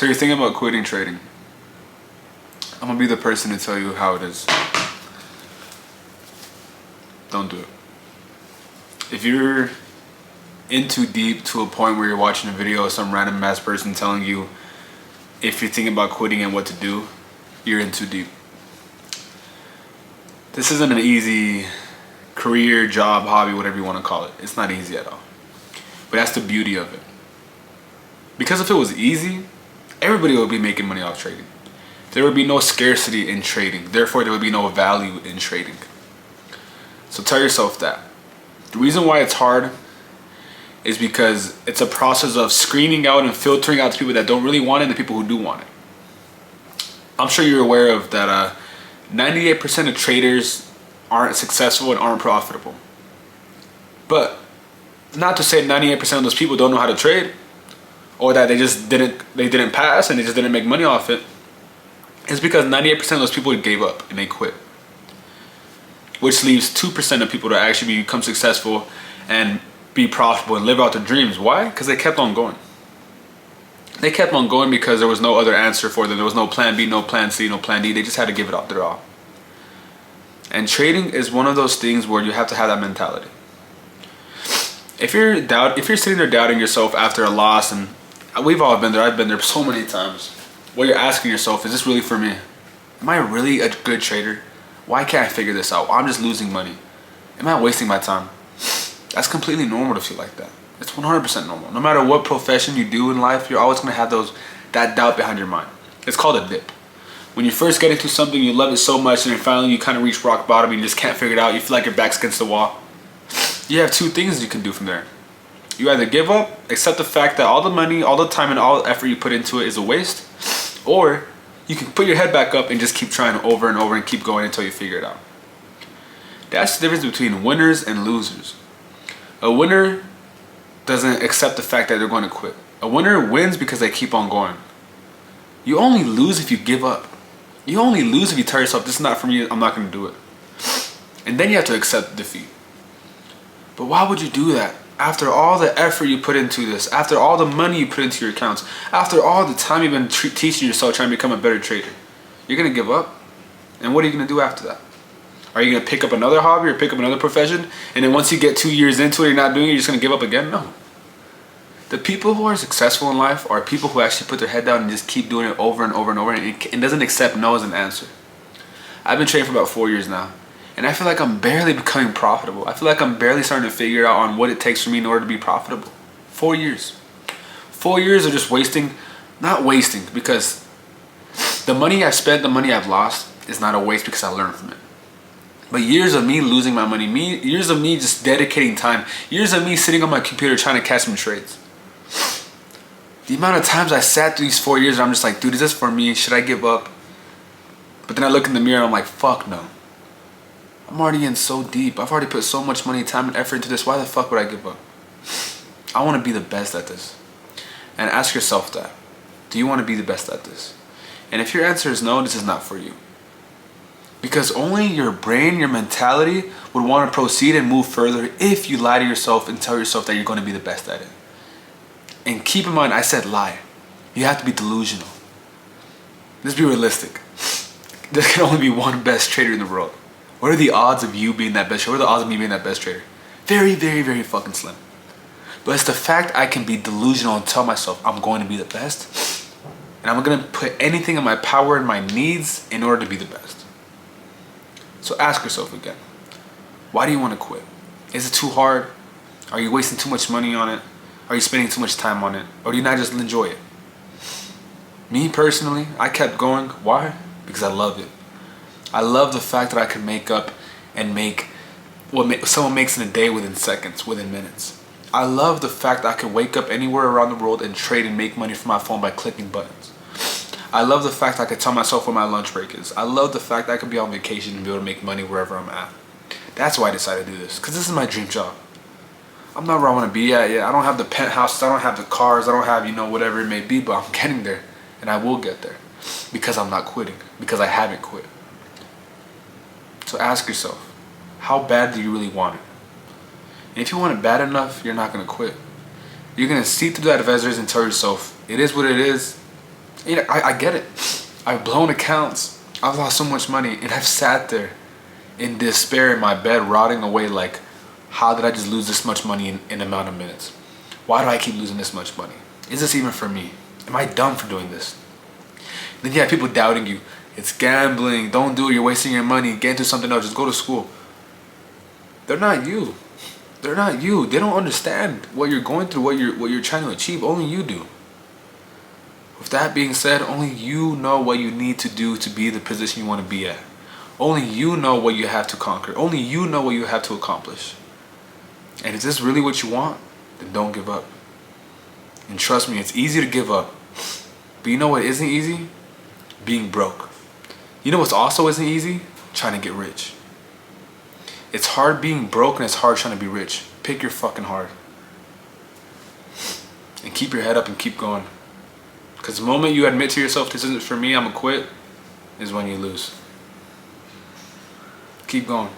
So you're thinking about quitting trading. I'm gonna be the person to tell you how it is. Don't do it. If you're in too deep to a point where you're watching a video of some random ass person telling you if you're thinking about quitting and what to do, you're in too deep. This isn't an easy career, job, hobby, whatever you want to call it. It's not easy at all. But that's the beauty of it. Because if it was easy, everybody would be making money off trading. There would be no scarcity in trading. Therefore, there would be no value in trading. So tell yourself that. The reason why it's hard is because it's a process of screening out and filtering out the people that don't really want it and the people who do want it. I'm sure you're aware of that 98% of traders aren't successful and aren't profitable. But not to say 98% of those people don't know how to trade, or that they didn't pass and they just didn't make money off it. It's because 98% of those people gave up and they quit. Which leaves 2% of people to actually become successful and be profitable and live out their dreams. Why? Because they kept on going. They kept on going because there was no other answer for them. There was no plan B, no plan C, no plan D. They just had to give it their all. And trading is one of those things where you have to have that mentality. If you're sitting there doubting yourself after a loss, and we've all been there, I've been there so many times, where you're asking yourself, is this really for me? Am I really a good trader? Why can't I figure this out? I'm just losing money. Am I wasting my time? That's completely normal to feel like that. It's 100% normal. No matter what profession you do in life, you're always going to have that doubt behind your mind. It's called a dip. When you first get into something, you love it so much, and then finally you kind of reach rock bottom and you just can't figure it out. You feel like your back's against the wall. You have two things you can do from there. You either give up, accept the fact that all the money, all the time, and all the effort you put into it is a waste, or you can put your head back up and just keep trying over and over and keep going until you figure it out. That's the difference between winners and losers. A winner doesn't accept the fact that they're going to quit. A winner wins because they keep on going. You only lose if you give up. You only lose if you tell yourself, this is not for me, I'm not going to do it. And then you have to accept defeat. But why would you do that? After all the effort you put into this, after all the money you put into your accounts, after all the time you've been teaching yourself trying to become a better trader, you're going to give up? And what are you going to do after that? Are you going to pick up another hobby or pick up another profession? And then once you get 2 years into it, you're not doing it, you're just going to give up again? No. The people who are successful in life are people who actually put their head down and just keep doing it over and over and over, and it doesn't accept no as an answer. I've been trading for about 4 years now, and I feel like I'm barely becoming profitable. I feel like I'm barely starting to figure out on what it takes for me in order to be profitable. 4 years. 4 years of just wasting, not wasting, because the money I've spent, the money I've lost is not a waste because I learned from it. But years of me losing my money, years of me just dedicating time, years of me sitting on my computer trying to catch some trades. The amount of times I sat through these 4 years and I'm just like, dude, is this for me? Should I give up? But then I look in the mirror and I'm like, fuck no. I'm already in so deep. I've already put so much money, time, and effort into this. Why the fuck would I give up? I want to be the best at this. And ask yourself that. Do you want to be the best at this? And if your answer is no, this is not for you. Because only your brain, your mentality would want to proceed and move further if you lie to yourself and tell yourself that you're going to be the best at it. And keep in mind, I said lie. You have to be delusional. Let's be realistic. There can only be one best trader in the world. What are the odds of you being that best trader? What are the odds of me being that best trader? Very, very, very fucking slim. But it's the fact I can be delusional and tell myself I'm going to be the best. And I'm going to put anything in my power and my needs in order to be the best. So ask yourself again, why do you want to quit? Is it too hard? Are you wasting too much money on it? Are you spending too much time on it? Or do you not just enjoy it? Me personally, I kept going. Why? Because I loved it. I love the fact that I could make up and make what someone makes in a day within seconds, within minutes. I love the fact that I could wake up anywhere around the world and trade and make money from my phone by clicking buttons. I love the fact that I could tell myself where my lunch break is. I love the fact that I could be on vacation and be able to make money wherever I'm at. That's why I decided to do this, because this is my dream job. I'm not where I want to be at yet. I don't have the penthouses, I don't have the cars, I don't have, whatever it may be, but I'm getting there, and I will get there, because I'm not quitting, because I haven't quit. So ask yourself, how bad do you really want it? And if you want it bad enough, you're not going to quit. You're going to see through that advisors and tell yourself, it is what it is, You know, I get it. I've blown accounts. I've lost so much money, and I've sat there in despair in my bed, rotting away like, how did I just lose this much money in an amount of minutes? Why do I keep losing this much money? Is this even for me? Am I dumb for doing this? Then you have people doubting you. It's gambling. Don't do it. You're wasting your money. Get into something else. Just go to school. They're not you. They're not you. They don't understand what you're going through, what you're trying to achieve. Only you do. With that being said, only you know what you need to do to be the position you want to be at. Only you know what you have to conquer. Only you know what you have to accomplish. And is this really what you want? Then don't give up. And trust me, it's easy to give up. But you know what isn't easy? Being broke. You know what's also isn't easy? Trying to get rich. It's hard being broke and it's hard trying to be rich. Pick your fucking heart. And keep your head up and keep going. Because the moment you admit to yourself, this isn't for me, I'm gonna quit, is when you lose. Keep going.